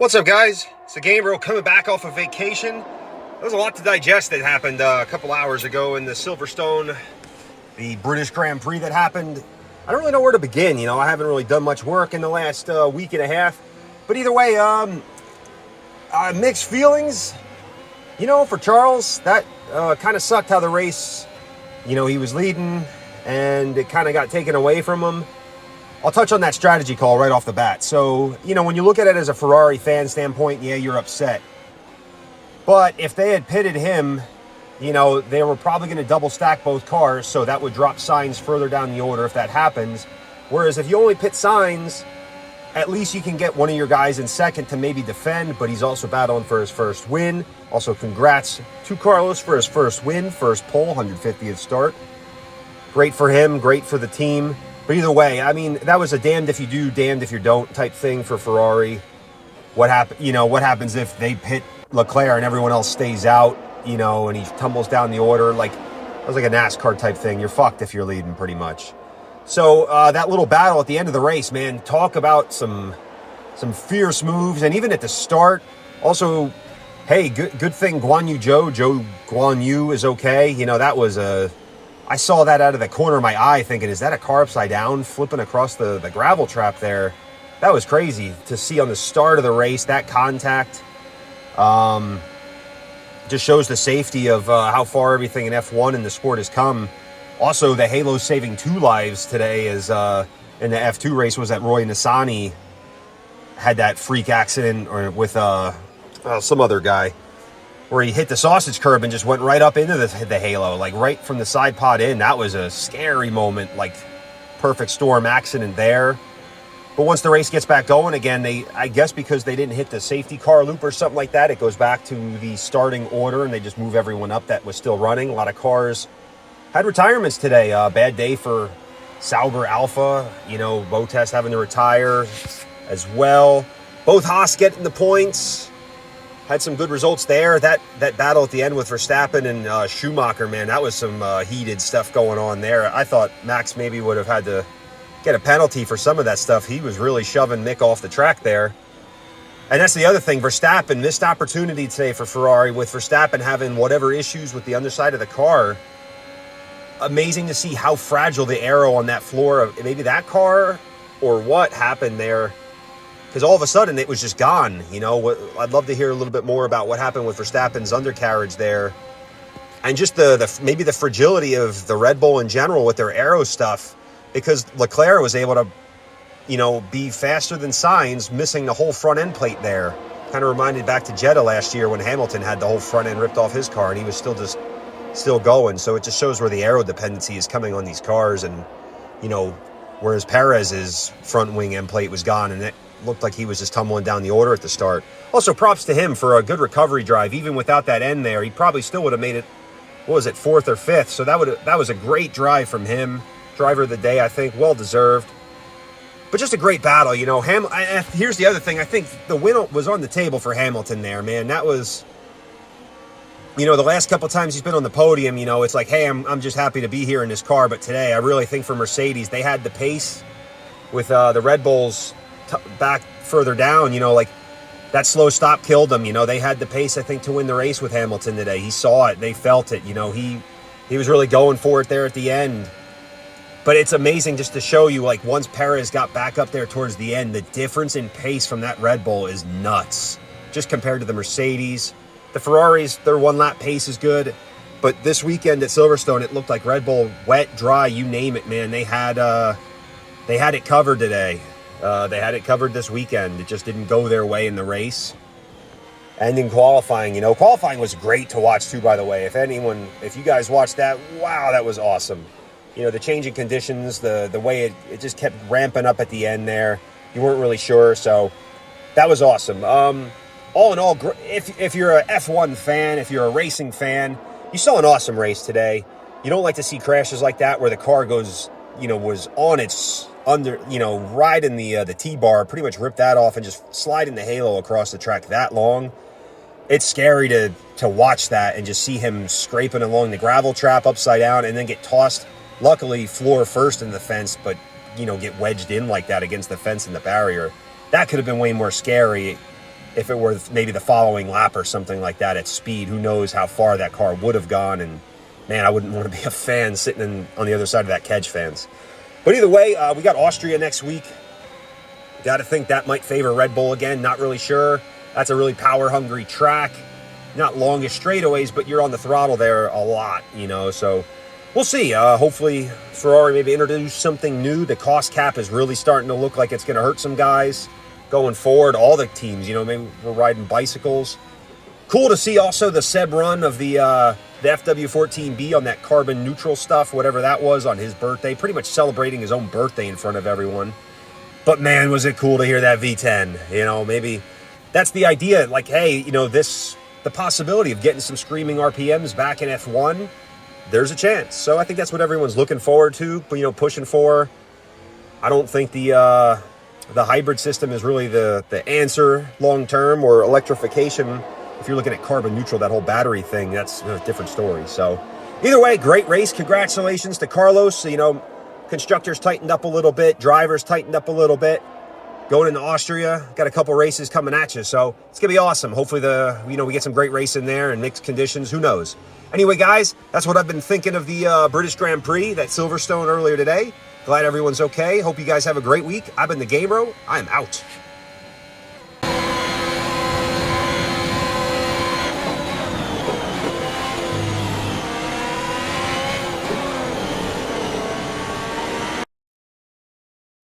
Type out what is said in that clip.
What's up, guys? It's the Gabriel coming back off of vacation. There was a lot to digest that happened a couple hours ago in the Silverstone, the British Grand Prix that happened. I don't really know where to begin. I haven't really done much work in the last week and a half. But either way, mixed feelings. For Charles, that kind of sucked how the race, he was leading and it kind of got taken away from him. I'll touch on that strategy call right off the bat. So, when you look at it as a Ferrari fan standpoint, yeah, you're upset. But if they had pitted him, they were probably going to double stack both cars, so that would drop Sainz further down the order if that happens. Whereas if you only pit Sainz, at least you can get one of your guys in second to maybe defend, but he's also battling for his first win. Also, congrats to Carlos for his first win, first pole, 150th start. Great for him, great for the team. But either way, that was a damned if you do, damned if you don't type thing for Ferrari. What happens if they pit Leclerc and everyone else stays out, and he tumbles down the order? It was like a NASCAR type thing. You're fucked if you're leading, pretty much. So that little battle at the end of the race, man, talk about some fierce moves. And even at the start, also, hey, good thing Joe Guan Yu is okay. That was I saw that out of the corner of my eye thinking, is that a car upside down flipping across the gravel trap there? That was crazy to see on the start of the race, that contact. Just shows the safety of how far everything in F1 and the sport has come. Also, the Halo saving 2 lives today is in the F2 race was that Roy Nissany had that freak accident with some other guy, where he hit the sausage curb and just went right up into the Halo, right from the side pod in. That was a scary moment, perfect storm accident there. But once the race gets back going again, I guess because they didn't hit the safety car loop or something like that, it goes back to the starting order and they just move everyone up that was still running. A lot of cars had retirements today. Bad day for Sauber Alpha, Bottas having to retire as well. Both Haas getting the points. Had some good results there. That battle at the end with Verstappen and Schumacher, man, that was some heated stuff going on there. I thought Max maybe would have had to get a penalty for some of that stuff. He was really shoving Mick off the track there. And that's the other thing. Verstappen, missed opportunity today for Ferrari, with Verstappen having whatever issues with the underside of the car. Amazing to see how fragile the aero on that floor of maybe that car or what happened there. Because all of a sudden it was just gone. I'd love to hear a little bit more about what happened with Verstappen's undercarriage there, and just maybe the fragility of the Red Bull in general with their aero stuff. Because Leclerc was able to, be faster than Sainz, missing the whole front end plate there. Kind of reminded back to Jeddah last year when Hamilton had the whole front end ripped off his car, and he was still going. So it just shows where the aero dependency is coming on these cars, and whereas Perez's front wing end plate was gone, and it looked like he was just tumbling down the order at the start. Also, props to him for a good recovery drive. Even without that end there, he probably still would have made it, 4th or 5th? So that was a great drive from him. Driver of the day, I think, well deserved. But just a great battle, here's the other thing. I think the win was on the table for Hamilton there, man. That was, the last couple times he's been on the podium, it's like, hey, I'm just happy to be here in this car. But today, I really think for Mercedes, they had the pace with the Red Bulls back further down, that slow stop killed them. They had the pace, I think, to win the race with Hamilton today. He saw it. They felt it. He was really going for it there at the end. But it's amazing just to show you, once Perez got back up there towards the end, the difference in pace from that Red Bull is nuts. Just compared to the Mercedes. The Ferraris, their one-lap pace is good. But this weekend at Silverstone, it looked like Red Bull, wet, dry, you name it, man. They had it covered today. They had it covered this weekend. It just didn't go their way in the race. And in qualifying, qualifying was great to watch too, by the way. If you guys watched that, wow, that was awesome. The changing conditions, the way it just kept ramping up at the end there. You weren't really sure, so that was awesome. All in all, if you're an F1 fan, if you're a racing fan, you saw an awesome race today. You don't like to see crashes like that where the car goes, was on its riding the T-bar, pretty much ripped that off and just sliding the halo across the track that long. It's scary to watch that and just see him scraping along the gravel trap upside down and then get tossed. Luckily, floor first in the fence, but, get wedged in like that against the fence and the barrier. That could have been way more scary. if it were maybe the following lap or something like that at speed, who knows how far that car would have gone. And man, I wouldn't want to be a fan sitting on the other side of that Kedge fence. But either way, we got Austria next week. Got to think that might favor Red Bull again. Not really sure. That's a really power-hungry track. Not longest straightaways, but you're on the throttle there a lot, you know. So we'll see. Hopefully Ferrari maybe introduce something new. The cost cap is really starting to look like it's going to hurt some guys going forward. All the teams, you know, maybe we're riding bicycles. Cool to see also the Seb run of the FW14B on that carbon neutral stuff, whatever that was, on his birthday. Pretty much celebrating his own birthday in front of everyone. But man, was it cool to hear that V10. You know, maybe that's the idea. Like, hey, you know, the possibility of getting some screaming RPMs back in F1, there's a chance. So I think that's what everyone's looking forward to, you know, pushing for. I don't think the hybrid system is really the answer long term, or electrification. If you're looking at carbon neutral, that whole battery thing, that's a different story. So either way, great race. Congratulations to Carlos. You know, constructors tightened up a little bit, drivers tightened up a little bit. Going into Austria, got a couple races coming at you, so it's gonna be awesome. Hopefully we get some great race in there and mixed conditions. Who knows? Anyway, guys, that's what I've been thinking of the British Grand Prix, that Silverstone earlier today. Glad everyone's okay. Hope you guys have a great week. I've been the Gamero. I am out.